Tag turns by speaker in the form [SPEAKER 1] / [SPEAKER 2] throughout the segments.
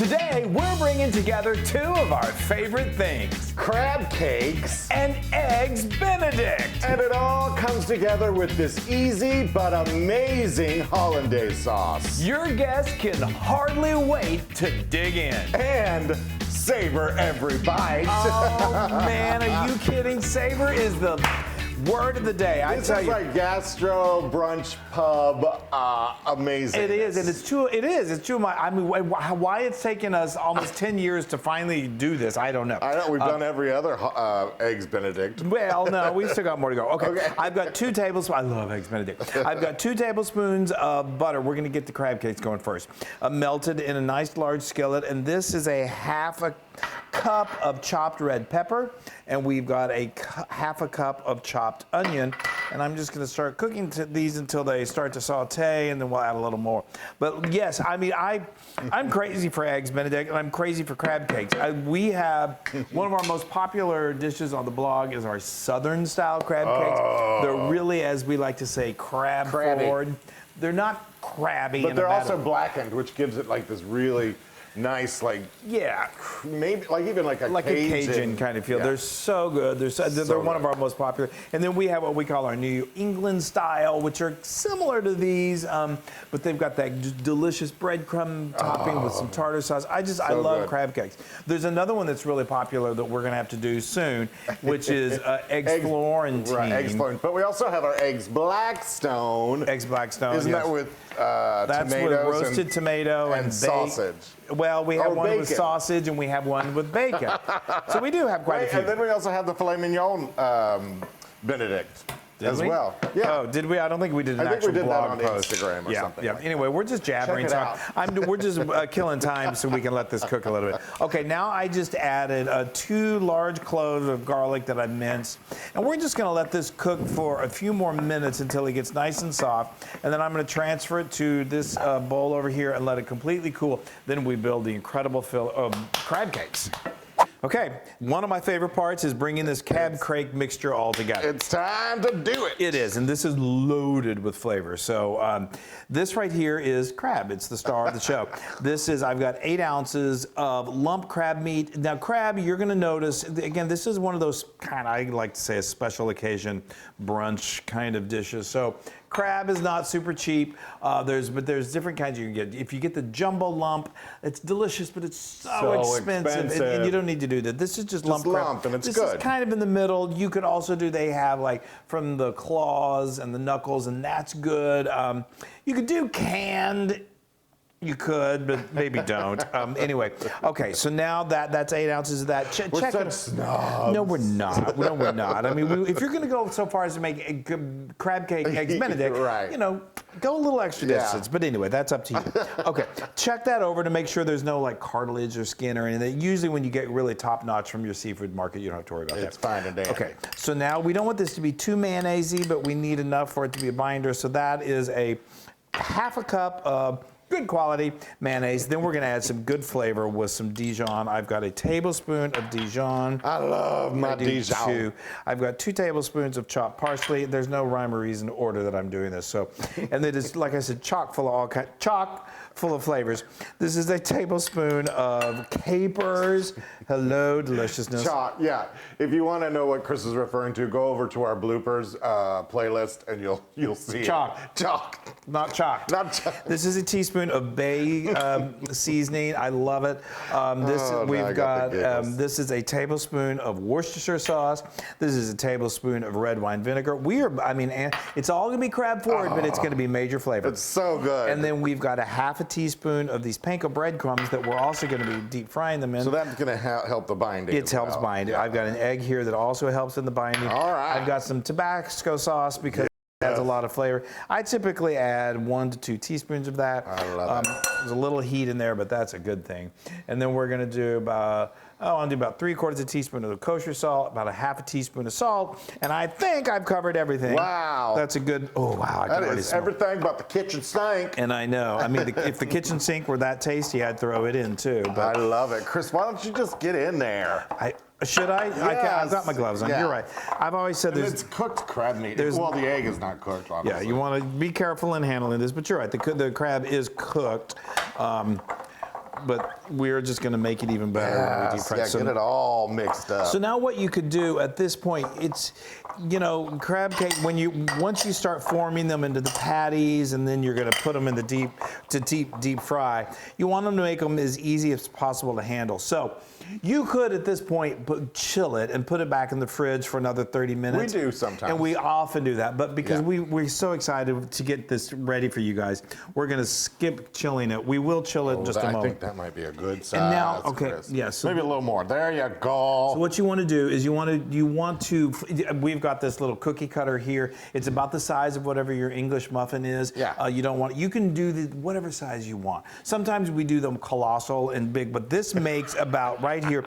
[SPEAKER 1] Today, we're bringing together two of our favorite things.
[SPEAKER 2] Crab cakes.
[SPEAKER 1] And eggs Benedict.
[SPEAKER 2] And it all comes together with this easy but amazing hollandaise sauce.
[SPEAKER 1] Your guests can hardly wait to dig in.
[SPEAKER 2] And savor every bite.
[SPEAKER 1] Oh man, are you kidding? Savor is the word of the day. I
[SPEAKER 2] This
[SPEAKER 1] tell
[SPEAKER 2] is
[SPEAKER 1] you.
[SPEAKER 2] like gastro, brunch, pub, amazing.
[SPEAKER 1] It is, and it's true. It is. It's true. I mean, why it's taken us almost 10 years to finally do this, I don't know.
[SPEAKER 2] I know we've done every other eggs Benedict.
[SPEAKER 1] Well, no, we still got more to go. Okay. I've got 2 tablespoons. I love eggs Benedict. I've got 2 tablespoons of butter. We're going to get the crab cakes going first. Melted in a nice large skillet, and this is a half a cup of chopped red pepper, and we've got a half a cup of chopped onion, and I'm just going to start cooking these until they start to saute, and then we'll add a little more. But yes, I mean, I'm crazy for eggs Benedict, and I'm crazy for crab cakes. We have one of our most popular dishes on the blog is our Southern style crab cakes. They're really, as we like to say, crab forward. They're not crabby,
[SPEAKER 2] but they're also blackened, which gives it like this really nice, like,
[SPEAKER 1] yeah,
[SPEAKER 2] maybe like even like a
[SPEAKER 1] Cajun kind of feel. Yeah. They're so good. They're one of our most popular. And then we have what we call our New England style, which are similar to these, but they've got that delicious breadcrumb topping with some tartar sauce. I love crab cakes. There's another one that's really popular that we're going to have to do soon, which is eggs Florentine.
[SPEAKER 2] Right, eggs Florentine. But we also have our eggs Blackstone.
[SPEAKER 1] Eggs Blackstone.
[SPEAKER 2] Isn't that with
[SPEAKER 1] that's
[SPEAKER 2] tomatoes
[SPEAKER 1] with roasted tomato and
[SPEAKER 2] sausage?
[SPEAKER 1] Well, we have one with sausage and we have one with bacon. So we do have quite a few.
[SPEAKER 2] And then we also have the filet mignon Benedict as well. Yeah.
[SPEAKER 1] Oh, did we? I don't think we did an
[SPEAKER 2] I think
[SPEAKER 1] actual
[SPEAKER 2] we did
[SPEAKER 1] blog
[SPEAKER 2] that on
[SPEAKER 1] post.
[SPEAKER 2] Instagram or something.
[SPEAKER 1] Yeah. Anyway, we're just jabbering. We're just killing time so we can let this cook a little bit. Okay, now I just added 2 large cloves of garlic that I minced, and we're just going to let this cook for a few more minutes until it gets nice and soft, and then I'm going to transfer it to this bowl over here and let it completely cool. Then we build the incredible crab cakes. Okay, one of my favorite parts is bringing this crab cake mixture all together.
[SPEAKER 2] It's time to do it.
[SPEAKER 1] It is, and this is loaded with flavor. So this right here is crab. It's the star of the show. I've got 8 ounces of lump crab meat. Now crab, you're gonna notice, again, this is one of those kind of, I like to say a special occasion brunch kind of dishes. So crab is not super cheap. There's different kinds you can get. If you get the jumbo lump, it's delicious, but it's so expensive. And you don't need to do that. This is just lump crab.
[SPEAKER 2] And it's
[SPEAKER 1] this
[SPEAKER 2] good.
[SPEAKER 1] Is kind of in the middle. You could also do, they have like from the claws and the knuckles, and that's good. You could do canned. You could, but maybe don't. Anyway, okay, so now that's 8 ounces of that.
[SPEAKER 2] We're
[SPEAKER 1] check
[SPEAKER 2] such
[SPEAKER 1] it.
[SPEAKER 2] Snobs.
[SPEAKER 1] No, we're not. No, we're not. I mean, if you're going to go so far as to make a crab cake eggs Benedict,
[SPEAKER 2] right.
[SPEAKER 1] Go a little extra distance. But anyway, that's up to you. Okay, check that over to make sure there's no like cartilage or skin or anything. Usually when you get really top notch from your seafood market, you don't have to worry about that.
[SPEAKER 2] It's fine and dandy.
[SPEAKER 1] Okay, so now we don't want this to be too mayonnaise-y, but we need enough for it to be a binder. So that is a half a cup of good quality mayonnaise. Then we're going to add some good flavor with some Dijon. I've got a tablespoon of Dijon.
[SPEAKER 2] I love my Dijon.
[SPEAKER 1] I've got 2 tablespoons of chopped parsley. There's no rhyme or reason order that I'm doing this. So, and it is, like I said, chock full of flavors. This is a tablespoon of capers. Hello, deliciousness.
[SPEAKER 2] Yeah. If you want to know what Chris is referring to, go over to our bloopers playlist and you'll see
[SPEAKER 1] Chalk. Not chalk.
[SPEAKER 2] Not chalk.
[SPEAKER 1] This is a teaspoon of bay seasoning. I love it. This is a tablespoon of Worcestershire sauce. This is a tablespoon of red wine vinegar. It's all going to be crab forward, but it's going to be major flavor.
[SPEAKER 2] It's so good.
[SPEAKER 1] And then we've got a half a teaspoon of these Panko breadcrumbs that we're also going to be deep frying them in.
[SPEAKER 2] So that's going to help the binding.
[SPEAKER 1] It helps bind. Yeah. I've got an egg here that also helps in the binding.
[SPEAKER 2] All right.
[SPEAKER 1] I've got some Tabasco sauce because it adds a lot of flavor. I typically add 1 to 2 teaspoons of that.
[SPEAKER 2] I love it.
[SPEAKER 1] There's a little heat in there, but that's a good thing. And then we're going to do about 3/4 teaspoon of kosher salt, about a half a teaspoon of salt, and I think I've covered everything.
[SPEAKER 2] Wow.
[SPEAKER 1] That's a good, I can already smell
[SPEAKER 2] everything but the kitchen sink.
[SPEAKER 1] And I know. I mean, if the kitchen sink were that tasty, I'd throw it in too. But
[SPEAKER 2] I love it. Chris, why don't you just get in there?
[SPEAKER 1] Should I?
[SPEAKER 2] Yes.
[SPEAKER 1] I've got my gloves on.
[SPEAKER 2] Yeah.
[SPEAKER 1] You're right. I've always said there's.
[SPEAKER 2] It's cooked crab meat. Well, the egg is not cooked, obviously.
[SPEAKER 1] Yeah, you want to be careful in handling this, but you're right. The crab is cooked. but we're just going to make it even better when we deep fry.
[SPEAKER 2] Yeah, get it all mixed up.
[SPEAKER 1] So now what you could do at this point, it's, you know, crab cake, once you start forming them into the patties and then you're going to put them in the deep fry, you want them to make them as easy as possible to handle. So you could at this point chill it and put it back in the fridge for another 30 minutes.
[SPEAKER 2] We do sometimes.
[SPEAKER 1] And we often do that, but because we're so excited to get this ready for you guys, we're going to skip chilling it. We will chill it in just a moment.
[SPEAKER 2] I think that might be a good size.
[SPEAKER 1] And now, okay,
[SPEAKER 2] Chris.
[SPEAKER 1] yeah. So
[SPEAKER 2] maybe a little more. There you go.
[SPEAKER 1] So what you want to do is you want to, we've got this little cookie cutter here. It's about the size of whatever your English muffin is.
[SPEAKER 2] Yeah.
[SPEAKER 1] You can do whatever size you want. Sometimes we do them colossal and big, but this makes about right here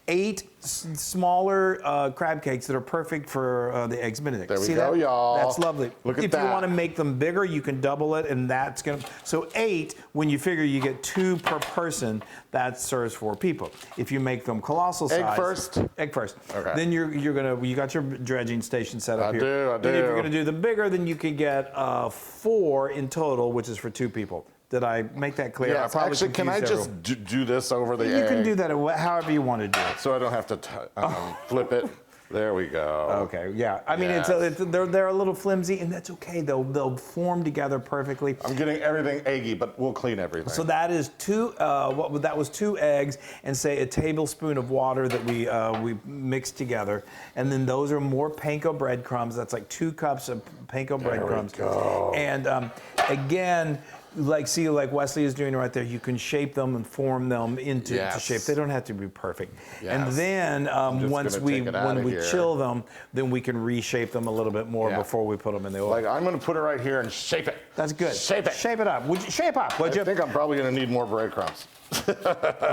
[SPEAKER 1] 8 smaller crab cakes that are perfect for the Eggs Benedict.
[SPEAKER 2] There we go, y'all.
[SPEAKER 1] That's lovely.
[SPEAKER 2] Look at
[SPEAKER 1] if
[SPEAKER 2] that.
[SPEAKER 1] you want to make them bigger, you can double it, and that's gonna. So 8, when you figure you get 2 per person, that serves 4 people. If you make them colossal size, egg first. Okay. Then you got your dredging station set up here.
[SPEAKER 2] I do.
[SPEAKER 1] Then if you're gonna do them bigger, then you can get 4 in total, which is for 2 people. Did I make that clear?
[SPEAKER 2] Yes, actually, can I just do this over the egg?
[SPEAKER 1] You can do that however you want to do it.
[SPEAKER 2] So I don't have to flip it. There we go.
[SPEAKER 1] Okay, yeah. I mean, they're a little flimsy, and that's okay. They'll form together perfectly.
[SPEAKER 2] I'm getting everything eggy, but we'll clean everything.
[SPEAKER 1] So that is 2. That was 2 eggs, and say a tablespoon of water that we mixed together, and then those are more panko breadcrumbs. That's like 2 cups of panko breadcrumbs.
[SPEAKER 2] There we go.
[SPEAKER 1] And again, like Wesley is doing right there, you can shape them and form them into shape. They don't have to be perfect.
[SPEAKER 2] Yes.
[SPEAKER 1] And then when we chill them, then we can reshape them a little bit more before we put them in the oil.
[SPEAKER 2] Like I'm going to put it right here and shape it.
[SPEAKER 1] That's good.
[SPEAKER 2] Shape it.
[SPEAKER 1] Shape it up. Would you shape up? Would you?
[SPEAKER 2] I think I'm probably going to need more breadcrumbs.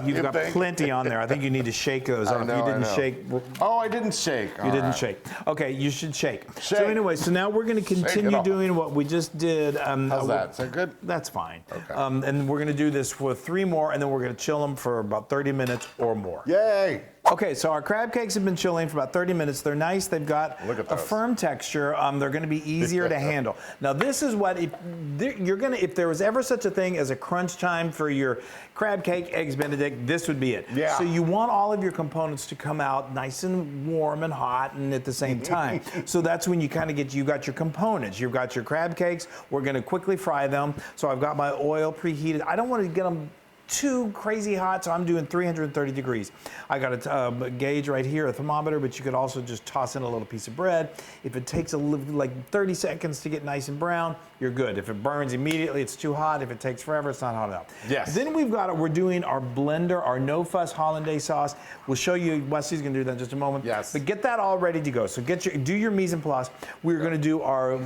[SPEAKER 1] You've got plenty on there. I think you need to shake those off. You didn't shake.
[SPEAKER 2] Oh, I didn't shake.
[SPEAKER 1] You didn't shake. Okay, you should shake. So anyway, so now we're going to continue doing what we just did.
[SPEAKER 2] How's that? Is that good?
[SPEAKER 1] That's fine.
[SPEAKER 2] Okay.
[SPEAKER 1] And we're going to do this for 3 more, and then we're going to chill them for about 30 minutes or more.
[SPEAKER 2] Yay!
[SPEAKER 1] Okay, so our crab cakes have been chilling for about 30 minutes. They're nice. They've got a firm texture. They're going to be easier to handle. Now, this is what if there was ever such a thing as a crunch time for your crab cake, Eggs Benedict, this would be it.
[SPEAKER 2] Yeah.
[SPEAKER 1] So you want all of your components to come out nice and warm and hot and at the same time. So that's when you kind of you got your components. You've got your crab cakes. We're going to quickly fry them. So I've got my oil preheated. I don't want to get them too crazy hot, so I'm doing 330 degrees. I got a gauge right here, a thermometer, but you could also just toss in a little piece of bread. If it takes like 30 seconds to get nice and brown, you're good. If it burns immediately, it's too hot. If it takes forever, it's not hot enough.
[SPEAKER 2] Yes.
[SPEAKER 1] Then we're doing our blender, our no-fuss hollandaise sauce. We'll show you, Wesley's gonna do that in just a moment.
[SPEAKER 2] Yes.
[SPEAKER 1] But get that all ready to go. So do your mise en place. We're gonna do our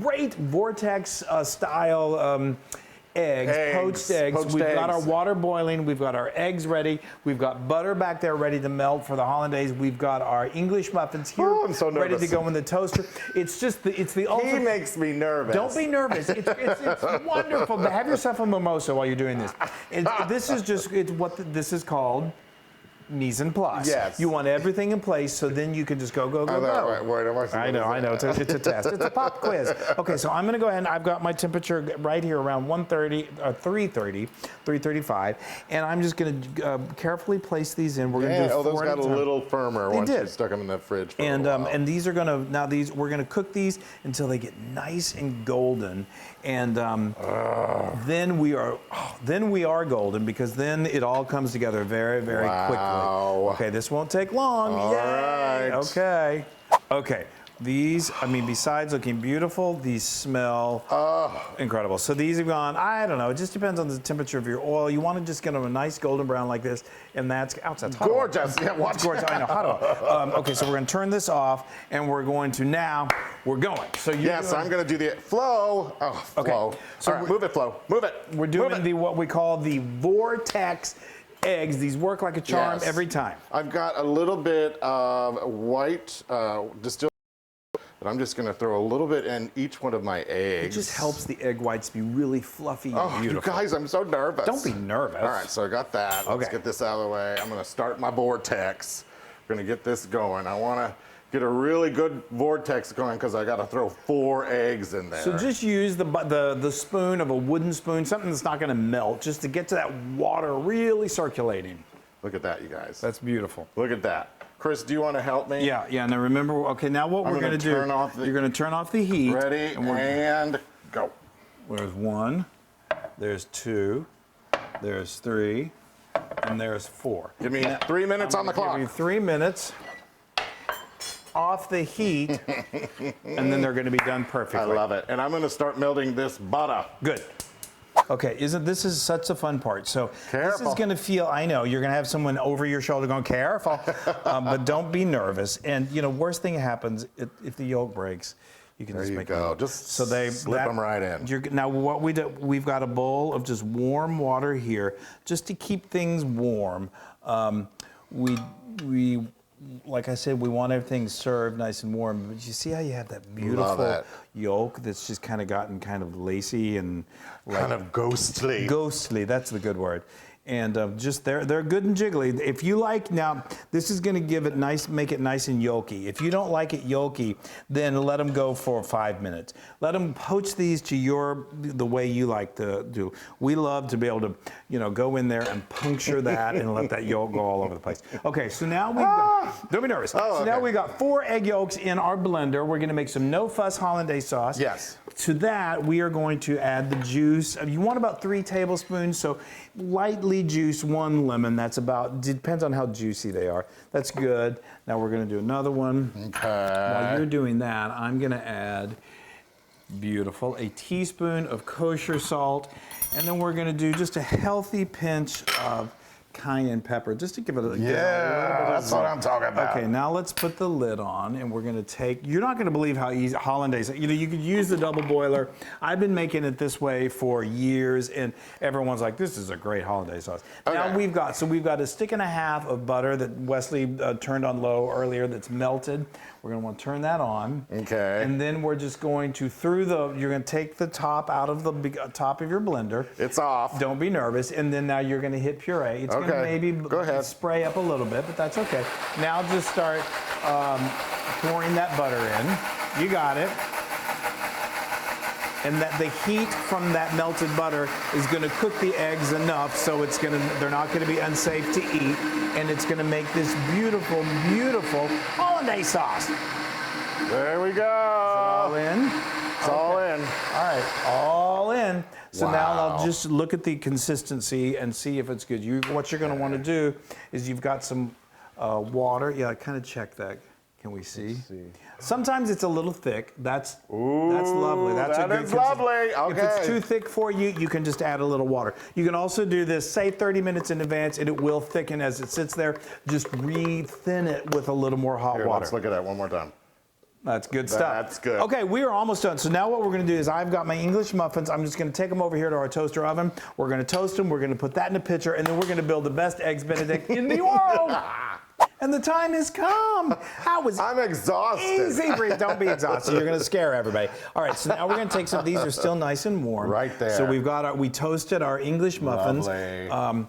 [SPEAKER 1] great vortex style poached eggs. We've got our water boiling. We've got our eggs ready. We've got butter back there ready to melt for the hollandaise. We've got our English muffins here
[SPEAKER 2] I'm so
[SPEAKER 1] ready
[SPEAKER 2] nervous.
[SPEAKER 1] to go in the toaster. It's the ultimate.
[SPEAKER 2] He makes me nervous.
[SPEAKER 1] Don't be nervous. It's wonderful. Have yourself a mimosa while you're doing this. This is called mise en place.
[SPEAKER 2] Yes.
[SPEAKER 1] You want everything in place, so then you can just go. I know. It's a test. It's a pop quiz. Okay, so I'm going to go ahead and I've got my temperature right here around 335, and I'm just going to carefully place these in. We're going to do 4
[SPEAKER 2] those
[SPEAKER 1] at
[SPEAKER 2] got
[SPEAKER 1] a
[SPEAKER 2] a
[SPEAKER 1] time.
[SPEAKER 2] little firmer once you stuck them in the fridge for a while.
[SPEAKER 1] And these are going to we're going to cook these until they get nice and golden, and then we are golden, because then it all comes together very, very quickly. Okay, this won't take long.
[SPEAKER 2] All right.
[SPEAKER 1] Okay. These, besides looking beautiful, these smell incredible. So these have gone, I don't know, it just depends on the temperature of your oil. You want to just get them a nice golden brown like this, and that's hot.
[SPEAKER 2] Gorgeous. Yeah, watch
[SPEAKER 1] it's gorgeous. I know, hot. Okay, so we're going to turn this off, and we're going to we're going. So
[SPEAKER 2] I'm going to do the flow. Oh, flow.
[SPEAKER 1] Okay. So
[SPEAKER 2] all right, move it, flow. Move it.
[SPEAKER 1] We're doing what we call the vortex eggs. These work like a charm every time.
[SPEAKER 2] I've got a little bit of white distilled, but I'm just going to throw a little bit in each one of my eggs.
[SPEAKER 1] It just helps the egg whites be really fluffy and beautiful.
[SPEAKER 2] You guys, I'm so nervous.
[SPEAKER 1] Don't be nervous.
[SPEAKER 2] All right, so I got that. Let's get this out of the way. I'm going to start my vortex. I'm going to get this going. I want to get a really good vortex going because I got to throw 4 eggs in there.
[SPEAKER 1] So just use the spoon of a wooden spoon, something that's not going to melt, just to get to that water really circulating.
[SPEAKER 2] Look at that, you guys.
[SPEAKER 1] That's beautiful.
[SPEAKER 2] Look at that. Chris, do you want to help me?
[SPEAKER 1] Yeah. Now remember, okay, now what we're going to do, you're going to turn off the heat.
[SPEAKER 2] Ready, and go.
[SPEAKER 1] There's 1, there's 2, there's 3, and there's 4.
[SPEAKER 2] Give me 3 minutes on the clock.
[SPEAKER 1] Give you 3 minutes off the heat, and then they're going to be done perfectly.
[SPEAKER 2] I love it. And I'm going to start melting this butter.
[SPEAKER 1] Good. Okay, this is such a fun part. So
[SPEAKER 2] Careful.
[SPEAKER 1] This is going to feel, I know, you're going to have someone over your shoulder going, careful, but don't be nervous. And, worst thing happens, if the yolk breaks, you can just make
[SPEAKER 2] go.
[SPEAKER 1] It.
[SPEAKER 2] Just
[SPEAKER 1] so they
[SPEAKER 2] slip them right in.
[SPEAKER 1] Now what we do, we've got a bowl of just warm water here, just to keep things warm. We like I said, we want everything served nice and warm. But you see how you have that beautiful yolk that's just kind of gotten kind of lacy and
[SPEAKER 2] kind of ghostly.
[SPEAKER 1] Ghostly, that's the good word. And just they're good and jiggly. If you like, now this is going to give it nice, make it nice and yolky. If you don't like it yolky, then let them go for 5 minutes. Let them poach these to the way you like to do. We love to be able to, go in there and puncture that and let that yolk go all over the place. Okay, so now we don't be nervous. So now we got 4 egg yolks in our blender. We're going to make some no fuss hollandaise sauce.
[SPEAKER 2] Yes.
[SPEAKER 1] To that, we are going to add the juice. You want about 3 tablespoons, so lightly juice 1 lemon. That's about, depends on how juicy they are. That's good. Now we're going to do another one.
[SPEAKER 2] Okay.
[SPEAKER 1] While you're doing that, I'm going to add, beautiful, a teaspoon of kosher salt. And then we're going to do just a healthy pinch of cayenne pepper, just to give it a little bit
[SPEAKER 2] that's what I'm talking about.
[SPEAKER 1] Okay, now let's put the lid on, and we're going to take, you're not going to believe how easy hollandaise, you could use the double boiler. I've been making it this way for years, and everyone's like, this is a great hollandaise sauce.
[SPEAKER 2] Okay.
[SPEAKER 1] Now we've got a stick and a half of butter that Wesley turned on low earlier that's melted. We're going to want to turn that on.
[SPEAKER 2] Okay.
[SPEAKER 1] And then we're just going to, you're going to take the top out of the top of your blender.
[SPEAKER 2] It's off.
[SPEAKER 1] Don't be nervous. And then now you're going to hit puree. It's going to maybe spray up a little bit, but that's okay. Now just start pouring that butter in. You got it. And that the heat from that melted butter is going to cook the eggs enough so they're not going to be unsafe to eat, and it's going to make this beautiful, beautiful hollandaise sauce.
[SPEAKER 2] There we go.
[SPEAKER 1] All in?
[SPEAKER 2] It's all in.
[SPEAKER 1] All right, all in. So now I'll just look at the consistency and see if it's good. What you're going to want to do is you've got some water. Yeah, kind of check that. Can we see? Sometimes it's a little thick. That's lovely. That's
[SPEAKER 2] lovely. Okay.
[SPEAKER 1] If it's too thick for you, you can just add a little water. You can also do this, say 30 minutes in advance, and it will thicken as it sits there. Just re-thin it with a little more hot water.
[SPEAKER 2] Let's look at that one more time.
[SPEAKER 1] That's good stuff.
[SPEAKER 2] That's good.
[SPEAKER 1] Okay, we are almost done. So now what we're going to do is I've got my English muffins. I'm just going to take them over here to our toaster oven. We're going to toast them. We're going to put that in a pitcher, and then we're going to build the best eggs Benedict in the world. And the time has come.
[SPEAKER 2] I'm exhausted.
[SPEAKER 1] Easy. Don't be exhausted. You're going to scare everybody. All right, so now we're going to take some. These are still nice and warm.
[SPEAKER 2] Right there.
[SPEAKER 1] So we toasted our English muffins.
[SPEAKER 2] Lovely.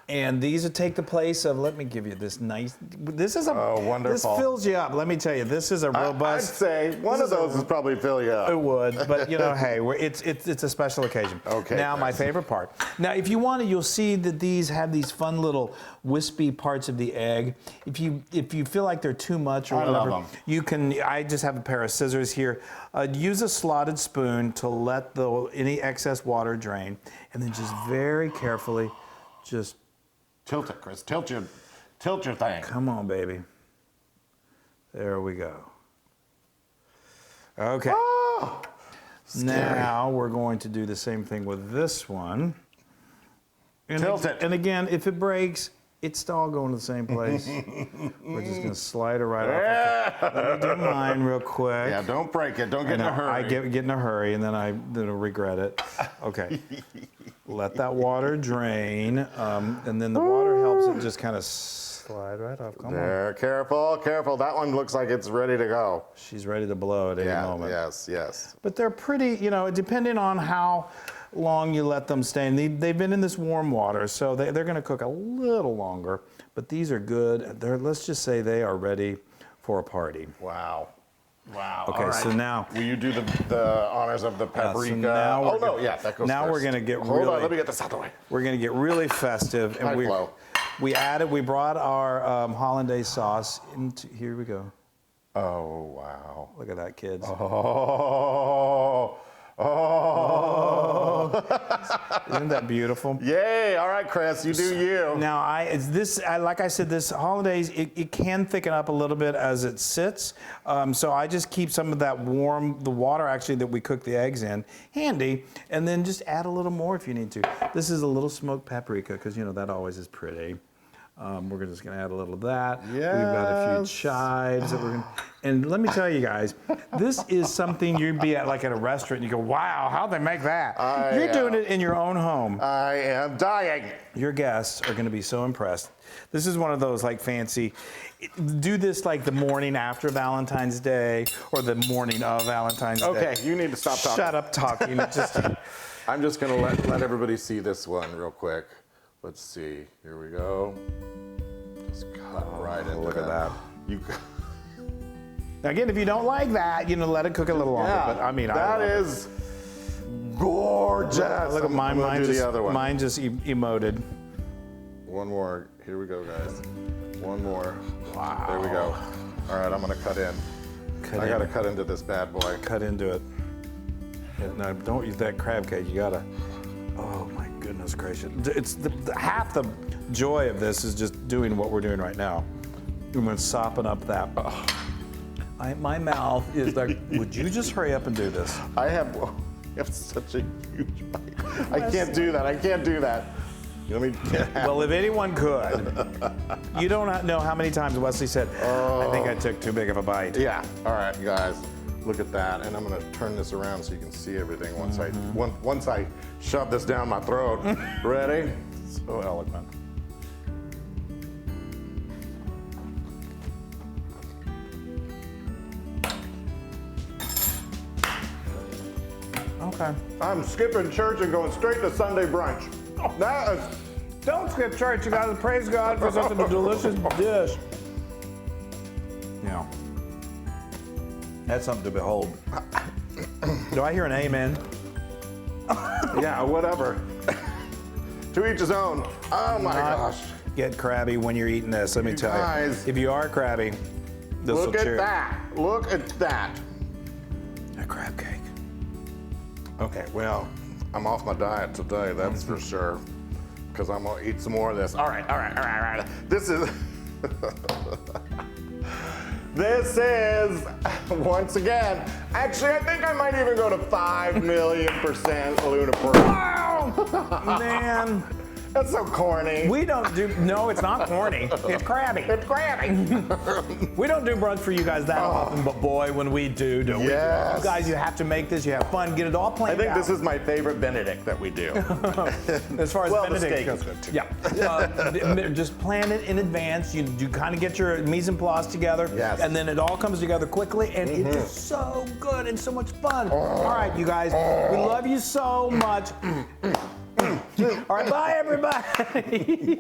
[SPEAKER 1] And these would take the place of, let me give you this nice,
[SPEAKER 2] wonderful.
[SPEAKER 1] This fills you up. Let me tell you, this is a robust.
[SPEAKER 2] I'd say one of those would probably fill you up.
[SPEAKER 1] It would, but hey, it's a special occasion.
[SPEAKER 2] Okay.
[SPEAKER 1] Now, my favorite part. Now, if you want to, you'll see that these have these fun little wispy parts of the egg. If you feel like they're too much or whatever,
[SPEAKER 2] love them.
[SPEAKER 1] you can, I just have a pair of scissors here. Use a slotted spoon to let any excess water drain, and then just very carefully, just
[SPEAKER 2] tilt it, Chris. Tilt your thing.
[SPEAKER 1] Come on, baby. There we go. Okay.
[SPEAKER 2] Oh,
[SPEAKER 1] now we're going to do the same thing with this one.
[SPEAKER 2] Tilt it.
[SPEAKER 1] And again, if it breaks, it's all going to the same place. We're just going to slide it right off. Okay. Let me do mine real quick.
[SPEAKER 2] Yeah, don't break it. Don't get in a hurry.
[SPEAKER 1] I get in a hurry, and then I regret it. Okay. Let that water drain, and then the water helps it just kind of slide right off. Come on.
[SPEAKER 2] Careful, careful. That one looks like it's ready to go.
[SPEAKER 1] She's ready to blow at any moment.
[SPEAKER 2] Yes.
[SPEAKER 1] But they're pretty, depending on how long you let them stay. And they've been in this warm water, so they're going to cook a little longer. But these are good. Let's just say they are ready for a party.
[SPEAKER 2] Wow. Wow.
[SPEAKER 1] Okay,
[SPEAKER 2] All right.
[SPEAKER 1] so now.
[SPEAKER 2] Will you do the honors of the paprika?
[SPEAKER 1] now
[SPEAKER 2] that goes
[SPEAKER 1] Now
[SPEAKER 2] first.
[SPEAKER 1] we're gonna get
[SPEAKER 2] Hold
[SPEAKER 1] really.
[SPEAKER 2] on, let me get this out of the way.
[SPEAKER 1] We're gonna get really festive, and
[SPEAKER 2] High flow.
[SPEAKER 1] we brought our hollandaise sauce into. Here we go.
[SPEAKER 2] Oh, wow.
[SPEAKER 1] Look at that, kids.
[SPEAKER 2] Oh.
[SPEAKER 1] Isn't that beautiful?
[SPEAKER 2] Yay. All right, Chris, you do you.
[SPEAKER 1] Now, like I said, this hollandaise, it can thicken up a little bit as it sits. So I just keep some of that the water actually that we cook the eggs in, handy, and then just add a little more if you need to. This is a little smoked paprika, because that always is pretty. We're just gonna add a little of that.
[SPEAKER 2] Yes.
[SPEAKER 1] We've got a few chives that we're gonna, and let me tell you guys, this is something you'd be at like at a restaurant and you go, wow, how'd they make that? You're doing it in your own home.
[SPEAKER 2] I am dying.
[SPEAKER 1] Your guests are gonna be so impressed. This is one of those like fancy, do this like the morning after Valentine's Day or the morning of Valentine's Day.
[SPEAKER 2] Okay, you need to stop talking.
[SPEAKER 1] Shut up talking.
[SPEAKER 2] I'm just gonna let everybody see this one real quick. Let's see. Here we go. Just cut right into
[SPEAKER 1] look at that.
[SPEAKER 2] You.
[SPEAKER 1] Now again, if you don't like that, let it cook a little longer.
[SPEAKER 2] Yeah,
[SPEAKER 1] But I mean,
[SPEAKER 2] that is gorgeous.
[SPEAKER 1] Look at mine.
[SPEAKER 2] I'm gonna do the other one.
[SPEAKER 1] Mine just emoted.
[SPEAKER 2] One more. Here we go, guys. One more.
[SPEAKER 1] Wow.
[SPEAKER 2] There we go. All right, I'm gonna cut in. I gotta cut into this bad boy.
[SPEAKER 1] Cut into it. No, don't use that crab cake. You gotta. Oh my goodness gracious! It's half the joy of this is just doing what we're doing right now. I'm gonna sopping up that. My mouth is like, would you just hurry up and do this?
[SPEAKER 2] I have such a huge bite. I can't do that. I can't do that. Let me.
[SPEAKER 1] Well, if anyone could, you don't know how many times Wesley said, I think I took too big of a bite.
[SPEAKER 2] Yeah. All right, guys. Look at that, and I'm gonna turn this around so you can see everything once I shove this down my throat. Ready?
[SPEAKER 1] So eloquent. Okay.
[SPEAKER 2] I'm skipping church and going straight to Sunday brunch. That is.
[SPEAKER 1] Don't skip church, you guys. Praise God for such a delicious dish. Yeah. That's something to behold. Do I hear an amen?
[SPEAKER 2] Yeah, whatever. To each his own. Oh my gosh.
[SPEAKER 1] Get crabby when you're eating this, let me tell
[SPEAKER 2] guys.
[SPEAKER 1] you. If you are crabby, this will
[SPEAKER 2] Look
[SPEAKER 1] cheer.
[SPEAKER 2] at that. Look at that.
[SPEAKER 1] A crab cake.
[SPEAKER 2] Okay, well, I'm off my diet today, that's for sure. Because I'm gonna eat some more of this. All right. This is, once again, actually, I think I might even go to 5,000,000% Loon approved.
[SPEAKER 1] Wow! Man.
[SPEAKER 2] That's so corny.
[SPEAKER 1] We don't do, no, it's not corny. It's crabby.
[SPEAKER 2] It's crabby.
[SPEAKER 1] We don't do brunch for you guys that often, but boy, when we do, don't we?
[SPEAKER 2] Yes.
[SPEAKER 1] You guys, you have to make this, you have fun, get it all
[SPEAKER 2] I
[SPEAKER 1] planned
[SPEAKER 2] think
[SPEAKER 1] out.
[SPEAKER 2] this is my favorite Benedict that we do.
[SPEAKER 1] As far as
[SPEAKER 2] Well, the
[SPEAKER 1] Benedict
[SPEAKER 2] steak
[SPEAKER 1] goes.
[SPEAKER 2] is good too.
[SPEAKER 1] Yeah. Just plan it in advance. You kind of get your mise en place together.
[SPEAKER 2] Yes.
[SPEAKER 1] And then it all comes together quickly, and it is so good and so much fun. All right, you guys, we love you so much. All right, bye, everybody.